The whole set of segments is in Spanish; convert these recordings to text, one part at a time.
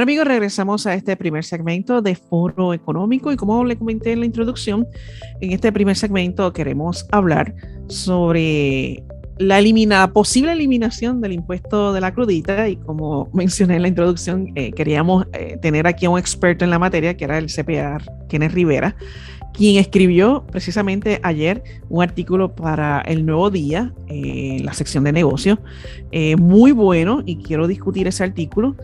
Bueno, amigos, regresamos a este primer segmento de Foro Económico y como le comenté en la introducción, en este primer segmento queremos hablar sobre la posible eliminación del impuesto de la crudita y como mencioné en la introducción, queríamos tener aquí a un experto en la materia que era el CPA, Kenneth Rivera, quien escribió precisamente ayer un artículo para El Nuevo Día, la sección de negocios, muy bueno y quiero discutir ese artículo.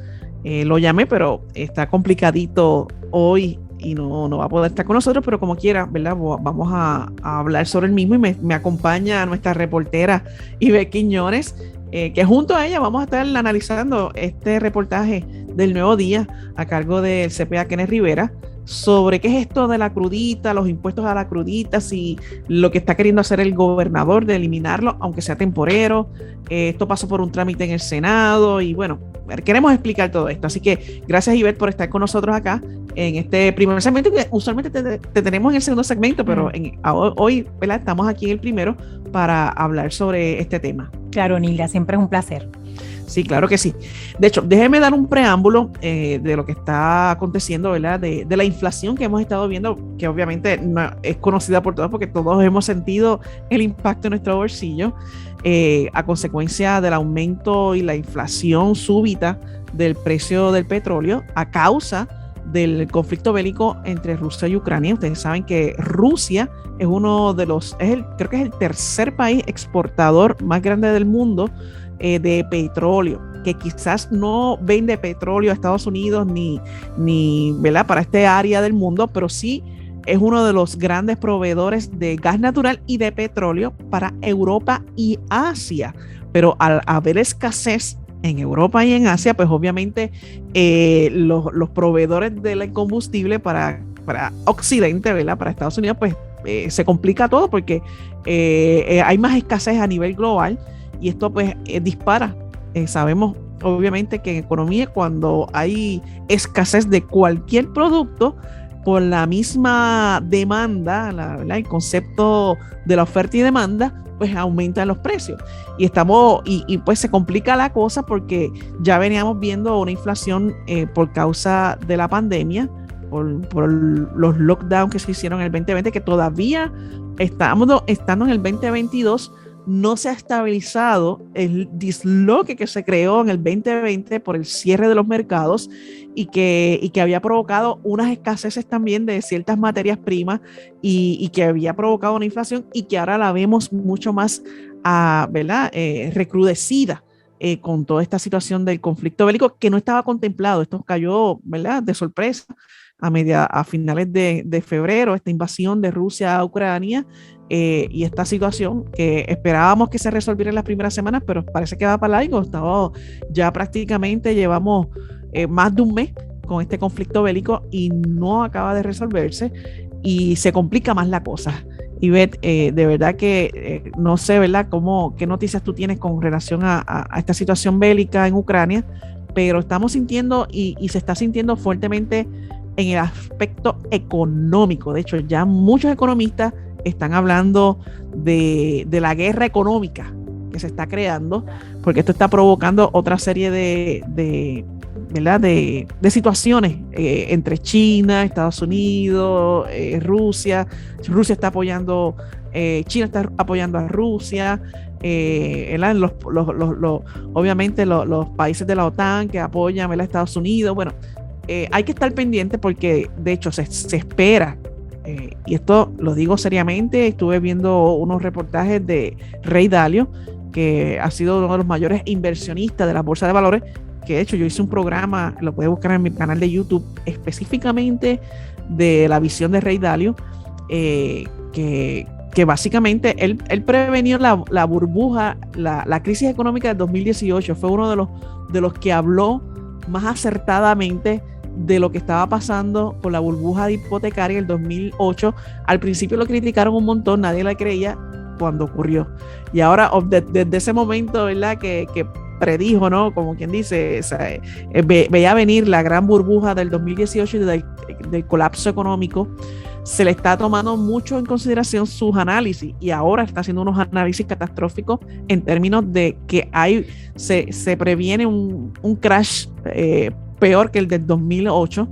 Lo llamé, pero está complicadito hoy y no va a poder estar con nosotros, pero como quiera, ¿verdad? Vamos a hablar sobre el mismo y me acompaña nuestra reportera Ivette Quiñones, que junto a ella vamos a estar analizando este reportaje del Nuevo Día a cargo del CPA Kenneth Rivera sobre qué es esto de la crudita, los impuestos a la crudita, si lo que está queriendo hacer el gobernador de eliminarlo, aunque sea temporero. Esto pasó por un trámite en el Senado y bueno, queremos explicar todo esto. Así que gracias, Ivette, por estar con nosotros acá en este primer segmento, que usualmente te tenemos en el segundo segmento, pero hoy, ¿verdad? Estamos aquí en el primero para hablar sobre este tema. Claro, Nilda, siempre es un placer. Sí, claro que sí. De hecho, déjeme dar un preámbulo de lo que está aconteciendo, ¿verdad? De la inflación que hemos estado viendo, que obviamente no, es conocida por todos porque todos hemos sentido el impacto en nuestro bolsillo a consecuencia del aumento y la inflación súbita del precio del petróleo a causa del conflicto bélico entre Rusia y Ucrania. Ustedes saben que Rusia es uno de creo que es el tercer país exportador más grande del mundo de petróleo, que quizás no vende petróleo a Estados Unidos ni ¿verdad? Para este área del mundo, pero sí es uno de los grandes proveedores de gas natural y de petróleo para Europa y Asia. Pero al haber escasez en Europa y en Asia, pues obviamente los proveedores del combustible para Occidente, ¿verdad? Para Estados Unidos, pues se complica todo porque hay más escasez a nivel global. Y esto pues dispara. Sabemos obviamente que en economía cuando hay escasez de cualquier producto por la misma demanda, el concepto de la oferta y demanda, pues aumentan los precios. Y pues se complica la cosa porque ya veníamos viendo una inflación por causa de la pandemia, por los lockdowns que se hicieron en el 2020, que todavía estando en el 2022, no se ha estabilizado el disloque que se creó en el 2020 por el cierre de los mercados y que había provocado unas escaseces también de ciertas materias primas y que había provocado una inflación y que ahora la vemos mucho más ¿verdad? Recrudecida con toda esta situación del conflicto bélico que no estaba contemplado. Esto cayó, ¿verdad? De sorpresa a finales de febrero, esta invasión de Rusia a Ucrania. Y esta situación que esperábamos que se resolviera en las primeras semanas, pero parece que va para largo. Ya prácticamente llevamos más de un mes con este conflicto bélico y no acaba de resolverse y se complica más la cosa. Ivette, de verdad que no sé, ¿verdad? ¿Qué noticias tú tienes con relación a esta situación bélica en Ucrania? Pero estamos sintiendo y se está sintiendo fuertemente en el aspecto económico. De hecho, ya muchos economistas están hablando de la guerra económica que se está creando, porque esto está provocando otra serie ¿verdad? de situaciones entre China, Estados Unidos, Rusia. Rusia está apoyando, China está apoyando a Rusia, obviamente los países de la OTAN que apoyan a Estados Unidos. Bueno, hay que estar pendiente porque de hecho se espera. Y esto lo digo seriamente, estuve viendo unos reportajes de Ray Dalio, que ha sido uno de los mayores inversionistas de la bolsa de valores, que de hecho yo hice un programa, lo puedes buscar en mi canal de YouTube, específicamente de la visión de Ray Dalio, que básicamente él prevenió la burbuja, la crisis económica del 2018, fue uno de los que habló más acertadamente de lo que estaba pasando con la burbuja hipotecaria del 2008. Al principio lo criticaron un montón, nadie la creía cuando ocurrió. Y ahora, desde ese momento, ¿verdad? Que predijo, ¿no? Como quien dice, veía venir la gran burbuja del 2018 y del colapso económico. Se le está tomando mucho en consideración sus análisis y ahora está haciendo unos análisis catastróficos en términos de que se previene un crash peor que el del 2008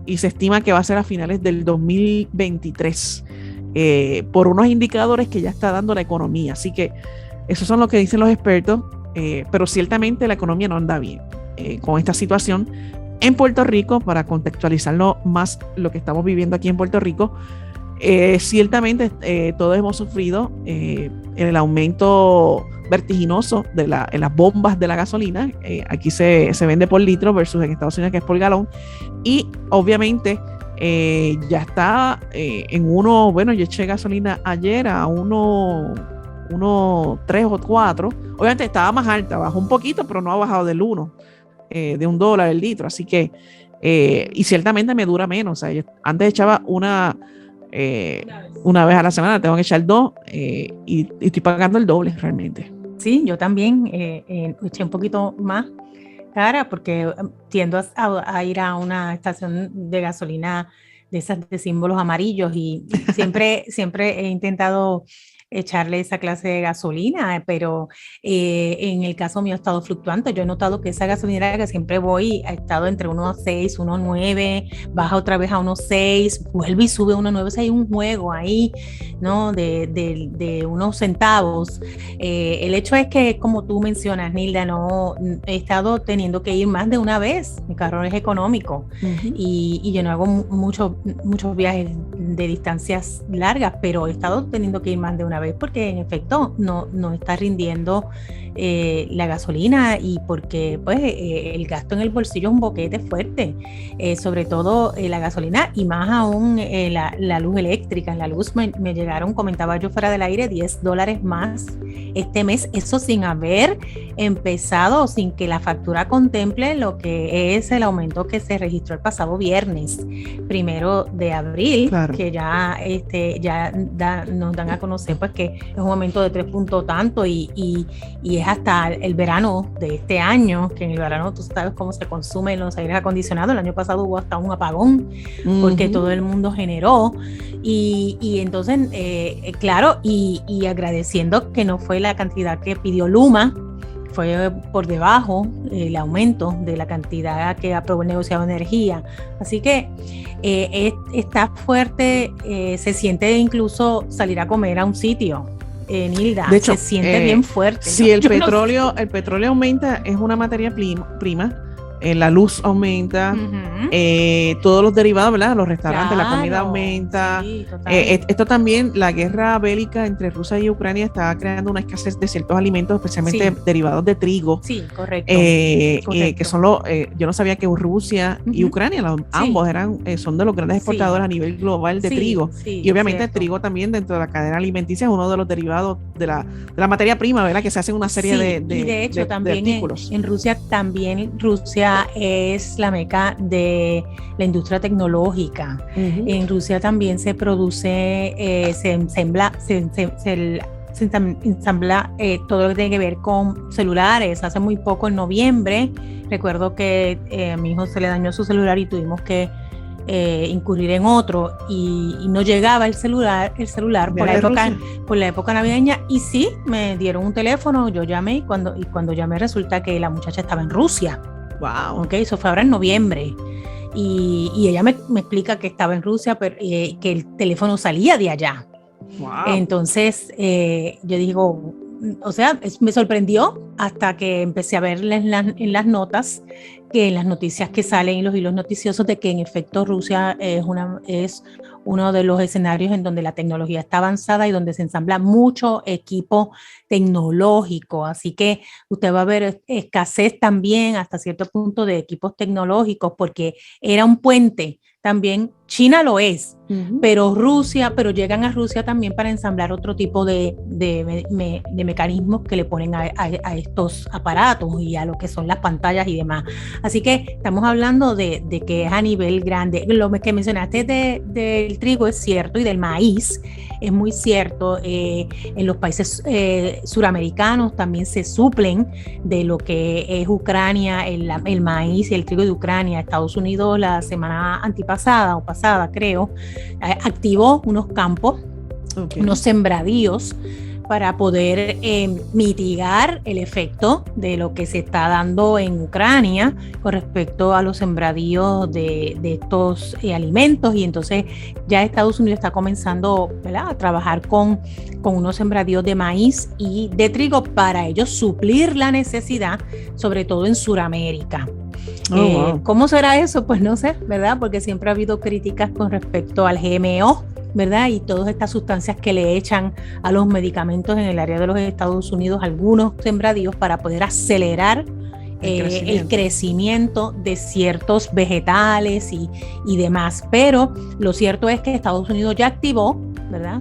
y se estima que va a ser a finales del 2023 por unos indicadores que ya está dando la economía. Así que esos son lo que dicen los expertos, pero ciertamente la economía no anda bien con esta situación. En Puerto Rico, para contextualizarlo más lo que estamos viviendo aquí en Puerto Rico, ciertamente todos hemos sufrido el aumento vertiginoso en las bombas de la gasolina. Aquí se vende por litro versus en Estados Unidos que es por galón, y obviamente ya está en uno, bueno, yo eché gasolina ayer a uno 3 o 4, obviamente estaba más alta, bajó un poquito, pero no ha bajado del 1, de $1 el litro, así que y ciertamente me dura menos. O sea, yo antes echaba una vez a la semana, tengo que echar 2 y estoy pagando el doble realmente. Sí, yo también eché un poquito más cara porque tiendo a ir a una estación de gasolina de esas de símbolos amarillos y siempre he intentado echarle esa clase de gasolina, pero en el caso mío ha estado fluctuante. Yo he notado que esa gasolinera que siempre voy ha estado entre 1.6, 1.9, baja otra vez a 1.6, vuelve y sube 1.9. O sea, hay un juego ahí, ¿no? De unos centavos. El hecho es que, como tú mencionas, Nilda, no he estado teniendo que ir más de una vez. Mi carro es económico y yo no hago muchos viajes de distancias largas, pero he estado teniendo que ir más de una vez porque en efecto no está rindiendo la gasolina y porque pues el gasto en el bolsillo es un boquete fuerte, sobre todo la gasolina y más aún la luz eléctrica. En la luz me llegaron, comentaba yo fuera del aire, $10 más este mes, eso sin haber empezado, sin que la factura contemple lo que es el aumento que se registró el pasado viernes 1 de abril, claro, que ya nos dan a conocer pues que es un aumento de 3 puntos tanto y es hasta el verano de este año, que en el verano tú sabes cómo se consumen los aires acondicionados. El año pasado hubo hasta un apagón porque todo el mundo generó y entonces claro, y agradeciendo que no fue la cantidad que pidió Luma, fue por debajo el aumento de la cantidad que aprobó el negociado de energía. Así que está fuerte, se siente incluso salir a comer a un sitio. Nilda, de hecho, se siente bien fuerte. Si el petróleo aumenta, es una materia prima, la luz aumenta, todos los derivados, ¿verdad? Los restaurantes, claro, la comida aumenta. Sí, esto también, la guerra bélica entre Rusia y Ucrania está creando una escasez de ciertos alimentos, especialmente derivados de trigo. Sí, correcto. Que son yo no sabía que Rusia y Ucrania, ambos son de los grandes exportadores a nivel global de trigo. Y obviamente el trigo también dentro de la cadena alimenticia es uno de los derivados de la materia prima, ¿verdad? Que se hacen una serie de hecho, también de artículos. En Rusia es la meca de la industria tecnológica. En Rusia también se produce, se ensambla todo lo que tiene que ver con celulares. Hace muy poco, en noviembre, recuerdo que a mi hijo se le dañó su celular y tuvimos que incurrir en otro y no llegaba el celular por la época navideña, y sí, me dieron un teléfono, yo llamé y cuando llamé resulta que la muchacha estaba en Rusia. Wow. Okay, eso fue ahora en noviembre y ella me explica que estaba en Rusia, pero que el teléfono salía de allá. Wow. Entonces yo digo, o sea, me sorprendió hasta que empecé a ver en las notas, que en las noticias que salen y los hilos noticiosos, de que en efecto Rusia es uno de los escenarios en donde la tecnología está avanzada y donde se ensambla mucho equipo tecnológico. Así que usted va a ver escasez también hasta cierto punto de equipos tecnológicos, porque era un puente. También China lo es, pero llegan a Rusia también para ensamblar otro tipo de mecanismos que le ponen a estos aparatos y a lo que son las pantallas y demás. Así que estamos hablando de que es a nivel grande. Lo que mencionaste del trigo es cierto, y del maíz es muy cierto. En los países suramericanos también se suplen de lo que es Ucrania, el maíz y el trigo de Ucrania. Estados Unidos la semana antipasada o pasada, creo, activó unos campos, unos sembradíos para poder mitigar el efecto de lo que se está dando en Ucrania con respecto a los sembradíos de estos alimentos. Y entonces ya Estados Unidos está comenzando, ¿verdad?, a trabajar con unos sembradíos de maíz y de trigo para ellos suplir la necesidad, sobre todo en Sudamérica. Wow. ¿Cómo será eso? Pues no sé, ¿verdad? Porque siempre ha habido críticas con respecto al GMO, ¿verdad? Y todas estas sustancias que le echan a los medicamentos en el área de los Estados Unidos, algunos sembradíos, para poder acelerar el crecimiento de ciertos vegetales y demás. Pero lo cierto es que Estados Unidos ya activó, ¿verdad?,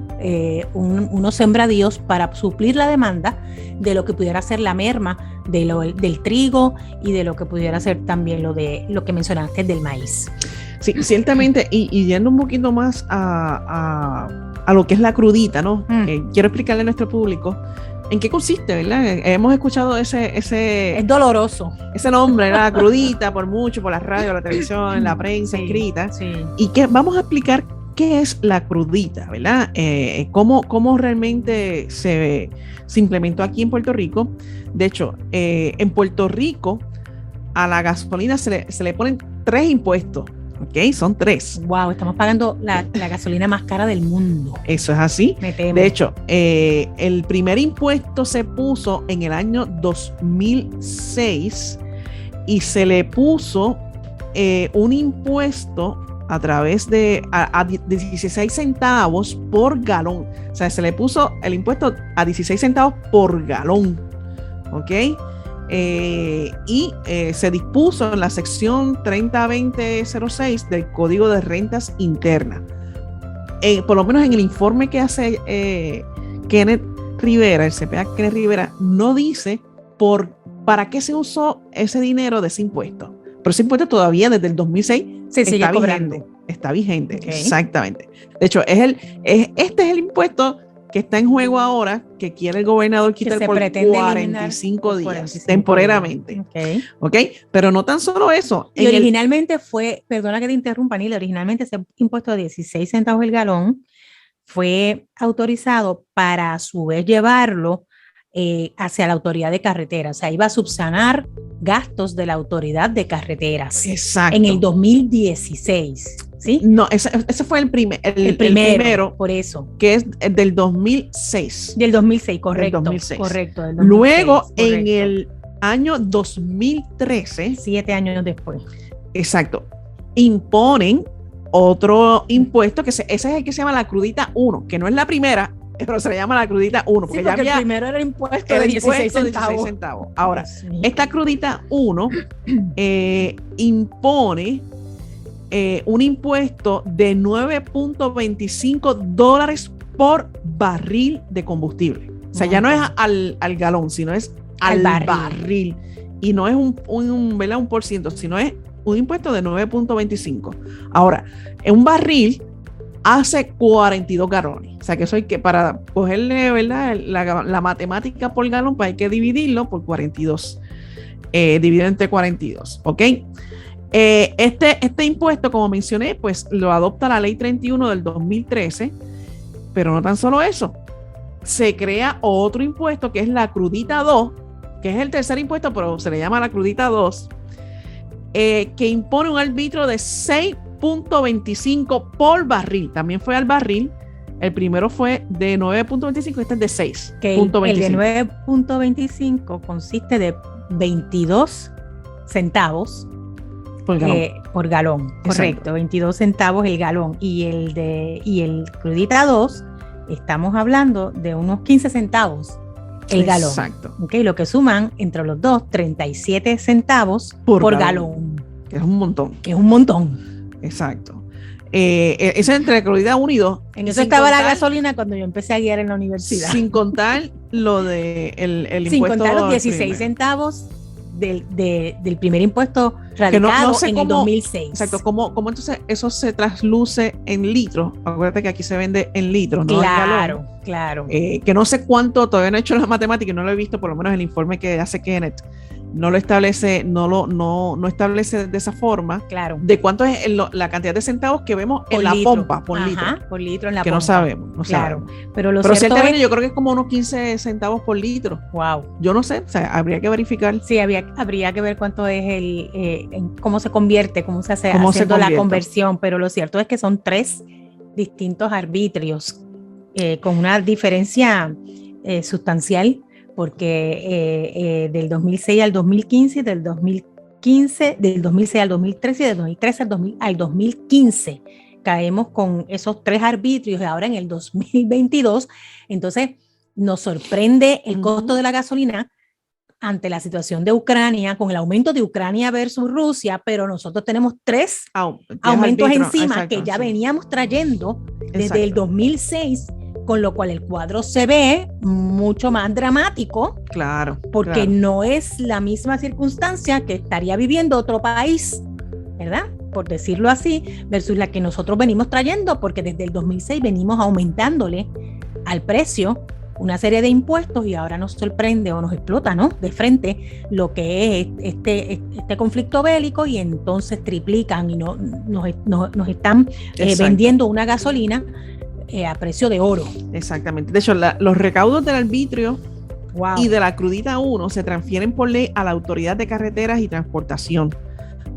unos sembradíos para suplir la demanda de lo que pudiera ser la merma del trigo y de lo que pudiera ser también lo que mencionaste del maíz. Sí, ciertamente, y yendo un poquito más a lo que es la crudita, ¿no? Quiero explicarle a nuestro público en qué consiste, ¿verdad? Hemos escuchado ese es doloroso. Ese nombre, la crudita, por la radio, la televisión, la prensa escrita. Sí. Y que vamos a explicar qué es la crudita, ¿verdad? Cómo realmente se implementó aquí en Puerto Rico. De hecho, en Puerto Rico a la gasolina se le ponen 3 impuestos. ¿Ok? Son 3. Wow, estamos pagando la gasolina más cara del mundo. Eso es así. Me temo. De hecho, el primer impuesto se puso en el año 2006 y se le puso un impuesto a través de 16 centavos por galón. O sea, se le puso el impuesto a 16 centavos por galón. ¿Ok? Se dispuso en la sección 302006 del Código de Rentas Internas. Por lo menos en el informe que hace Kenneth Rivera, el CPA Kenneth Rivera, no dice para qué se usó ese dinero de ese impuesto. Pero ese impuesto todavía desde el 2006 se sigue cobrando. Está vigente, okay. Exactamente. De hecho, este es el impuesto que está en juego ahora, que quiere el gobernador quitar por 45 días, temporariamente. Okay. Pero no tan solo eso. Y originalmente perdona que te interrumpa, Nila, originalmente ese impuesto de 16 centavos el galón fue autorizado para a su vez llevarlo hacia la autoridad de carreteras. O sea, iba a subsanar gastos de la autoridad de carreteras. Exacto. En el 2016. ¿Sí? No, ese fue el primero, por eso. Que es del 2006. Del 2006, correcto. Del 2006. Correcto. Del 2006, luego, correcto. En el año 2013. 7 años después. Exacto. Imponen otro impuesto, que ese es el que se llama la crudita 1, que no es la primera, pero se le llama la crudita 1. Porque ya el primero era impuesto de 16 centavos. Ahora, esta crudita 1 impone un impuesto de $9.25 por barril de combustible. O sea, ya no es al galón, sino es al barril. Y no es un por ciento, sino es un impuesto de 9.25. Ahora, en un barril hace 42 galones. O sea, que eso hay que, para cogerle, ¿verdad?, la matemática por galón, pues hay que dividirlo por 42. Dividido entre 42. ¿Ok? Este impuesto, como mencioné, pues lo adopta la Ley 31 del 2013, pero no tan solo eso. Se crea otro impuesto que es la crudita 2, que es el tercer impuesto, pero se le llama la crudita 2, que impone un arbitrio de 6.25 por barril. También fue al barril. El primero fue de 9.25, este es de 6.25. El de 9.25 consiste de 22 centavos por galón. Correcto, 22 centavos el galón. Y el crudita 2, estamos hablando de unos 15 centavos el galón. Exacto. Okay, lo que suman entre los dos, 37 centavos por galón. Que es un montón. Es un montón. Exacto. Eso entre la crudita 1 y 2. En eso estaba la gasolina cuando yo empecé a guiar en la universidad. Sin contar lo de el sin impuesto. Sin contar los 16 centavos del primer impuesto radicado no sé en el 2006. Exacto, ¿cómo entonces eso se trasluce en litros? Acuérdate que aquí se vende en litros, ¿no? Claro, claro. Que no sé cuánto, todavía no he hecho las matemáticas y no lo he visto, por lo menos el informe que hace Kenneth. no lo establece, no establece de esa forma, claro, de cuánto es la cantidad de centavos que vemos por en litro. La pompa, por litro. Por litro en la que pompa. No sabemos. Pero ciertamente yo creo que es como unos 15 centavos por litro. Wow. Yo no sé, o sea, habría que verificar. Sí, habría que ver cuánto es cómo se convierte, cómo se hace haciendo la conversión, pero lo cierto es que son 3 distintos arbitrios con una diferencia sustancial, porque del 2006 al 2015, del 2006 al 2013 y del 2013 al 2015 caemos con esos 3 arbitrios y ahora en el 2022, entonces nos sorprende el costo de la gasolina ante la situación de Ucrania, con el aumento de Ucrania versus Rusia, pero nosotros tenemos 3 aumentos encima que ya veníamos trayendo desde el 2006, con lo cual el cuadro se ve mucho más dramático. Claro. Porque no es la misma circunstancia que estaría viviendo otro país, ¿verdad? Por decirlo así, versus la que nosotros venimos trayendo, porque desde el 2006 venimos aumentándole al precio una serie de impuestos y ahora nos sorprende o nos explota, ¿no? De frente lo que es este conflicto bélico y entonces triplican y nos están vendiendo una gasolina a precio de oro. Exactamente. De hecho, los recaudos del arbitrio y de la crudita 1 se transfieren por ley a la Autoridad de Carreteras y Transportación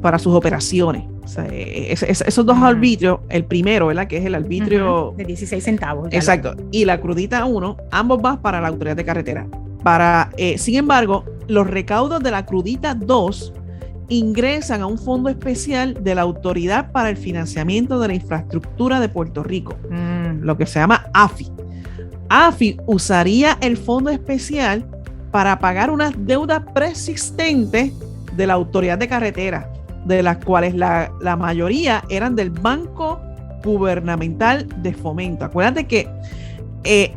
para sus operaciones. O sea, esos 2 arbitrios, el primero, ¿verdad? Que es el arbitrio de 16 centavos. Exacto. Y la crudita 1, ambos van para la Autoridad de Carretera. Sin embargo, los recaudos de la crudita 2 ingresan a un fondo especial de la Autoridad para el Financiamiento de la Infraestructura de Puerto Rico, lo que se llama AFI. AFI usaría el fondo especial para pagar unas deudas preexistentes de la Autoridad de Carretera, de las cuales la mayoría eran del Banco Gubernamental de Fomento. Acuérdate que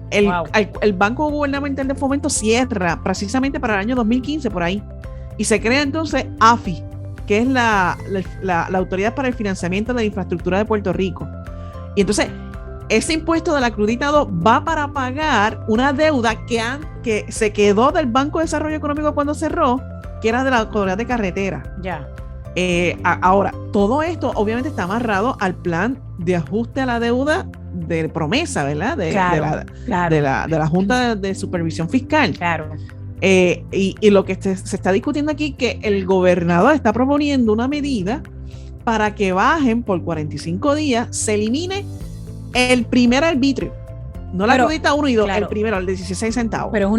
el Banco Gubernamental de Fomento cierra precisamente para el año 2015, por ahí, y se crea entonces AFI, que es la Autoridad para el Financiamiento de la Infraestructura de Puerto Rico. Y entonces, ese impuesto de la crudita 2 va para pagar una deuda que se quedó del Banco de Desarrollo Económico cuando cerró, que era de la Autoridad de Carretera. Ya. Ahora, todo esto obviamente está amarrado al plan de ajuste a la deuda de promesa, ¿verdad? De la Junta de Supervisión Fiscal. Claro. Y lo que se está discutiendo aquí, que el gobernador está proponiendo una medida para que bajen por 45 días, se elimine el primer arbitrio. No la crudita 1 y 2, el primero, el de 16 centavos. Pero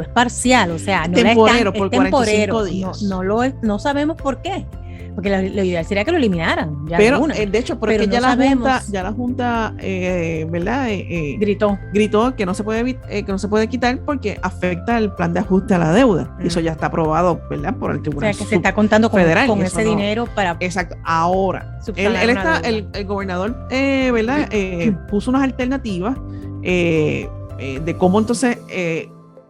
es parcial, o sea, no temporero, es temporero. Días. No sabemos por qué. Porque lo ideal sería que lo eliminaran. Ya pero, de hecho, porque ya la Junta, ¿verdad? Gritó que no se puede quitar porque afecta el plan de ajuste a la deuda. Y eso ya está aprobado, ¿verdad? Por el Tribunal Federal. O sea, que se está contando con ese dinero para... Exacto. Ahora, el gobernador, ¿verdad? Puso unas alternativas de cómo entonces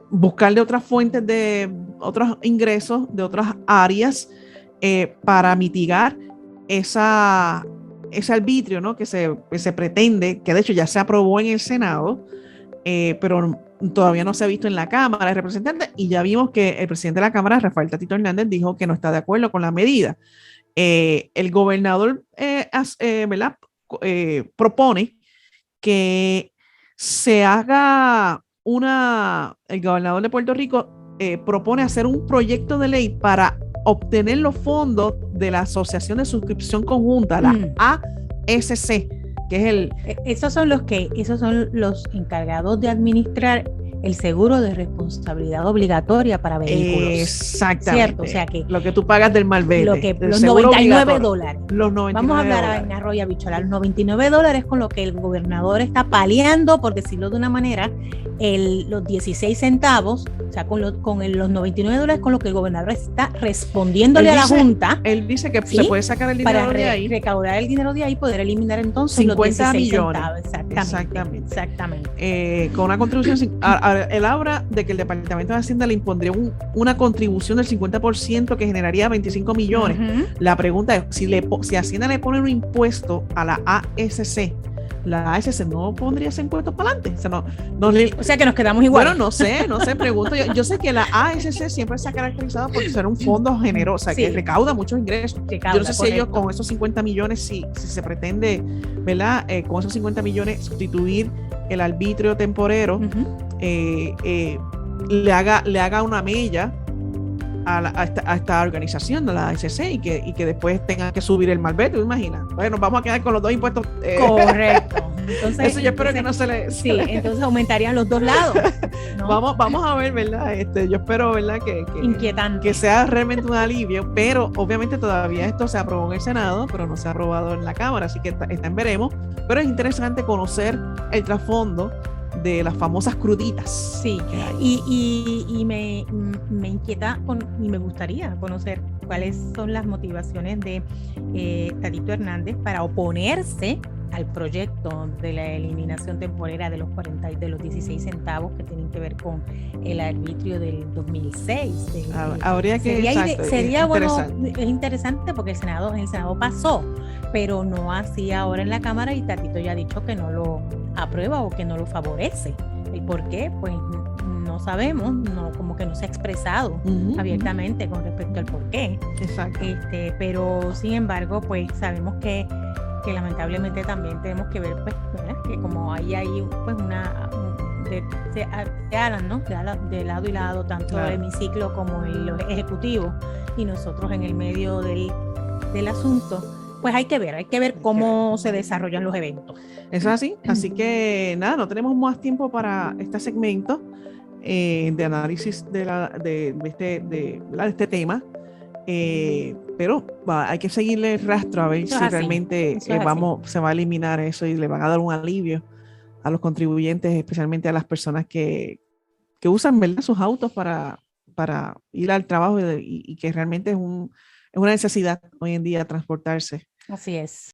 buscar de otras fuentes de otros ingresos, de otras áreas, para mitigar ese arbitrio, ¿no? que se pretende, que de hecho ya se aprobó en el Senado, pero todavía no se ha visto en la Cámara de Representantes, y ya vimos que el presidente de la Cámara, Rafael Tatito Hernández, dijo que no está de acuerdo con la medida. El gobernador ¿verdad? Propone que se haga el gobernador de Puerto Rico propone hacer un proyecto de ley para obtener los fondos de la Asociación de Suscripción Conjunta, la ASC, que es esos son los encargados de administrar el seguro de responsabilidad obligatoria para vehículos. Exactamente. ¿Cierto? O sea que lo que tú pagas del malvete. Los $99. Los $99. Vamos a hablar en arroyo habichuela. Los $99 con lo que el gobernador está paliando, por decirlo de una manera, los 16 centavos, o sea, con los $99 con lo que el gobernador está respondiéndole a la Junta. Él dice que se puede sacar el dinero de ahí. Para recaudar el dinero de ahí y poder eliminar entonces 50 los 16 millones. Centavos. Exactamente. Con una contribución... Él habla de que el Departamento de Hacienda le impondría una contribución del 50% que generaría 25 millones. La pregunta es, si Hacienda le pone un impuesto a la ASC la ASC no pondría ese impuesto para adelante. O sea, o sea que nos quedamos igual. Bueno, no sé, pregunto. Yo sé que la ASC siempre se ha caracterizado por ser un fondo generoso, que recauda muchos ingresos. Yo no sé si ellos con esos 50 millones, si se pretende, ¿verdad? Con esos 50 millones sustituir el arbitrio temporero, le haga una mella a esta organización de la ASC y que después tengan que subir el malvete, ¿te imaginas? Bueno, vamos a quedar con los dos impuestos. Correcto. Entonces, eso yo espero que no se le... Sí, entonces aumentarían los dos lados, ¿no? Vamos a ver, ¿verdad? Yo espero, ¿verdad? Inquietante. Que sea realmente un alivio, pero obviamente todavía esto se aprobó en el Senado, pero no se ha aprobado en la Cámara, así que está en veremos. Pero es interesante conocer el trasfondo de las famosas cruditas. Sí, y me inquieta y me gustaría conocer cuáles son las motivaciones de Tatito Hernández para oponerse al proyecto de la eliminación temporera de los 16 centavos que tienen que ver con el arbitrio del 2006. Habría que... Sería bueno, es interesante porque el Senado pasó, pero no así ahora en la Cámara, y Tatito ya ha dicho que no lo aprueba o que no lo favorece. ¿El por qué? Pues no sabemos, como que no se ha expresado abiertamente con respecto al por qué. Exacto. Pero sin embargo, pues sabemos que lamentablemente también tenemos que ver, pues, ¿verdad? Que como hay pues se hablan, ¿no? De lado y lado, tanto el hemiciclo como el ejecutivo, y nosotros en el medio del asunto, pues hay que ver cómo se desarrollan los eventos. Eso es así. Así que nada, no tenemos más tiempo para este segmento de análisis de este tema. Pero hay que seguirle el rastro a ver si realmente se va a eliminar eso y le van a dar un alivio a los contribuyentes, especialmente a las personas que usan, ¿verdad?, sus autos para ir al trabajo y que realmente es una necesidad hoy en día transportarse. Así es.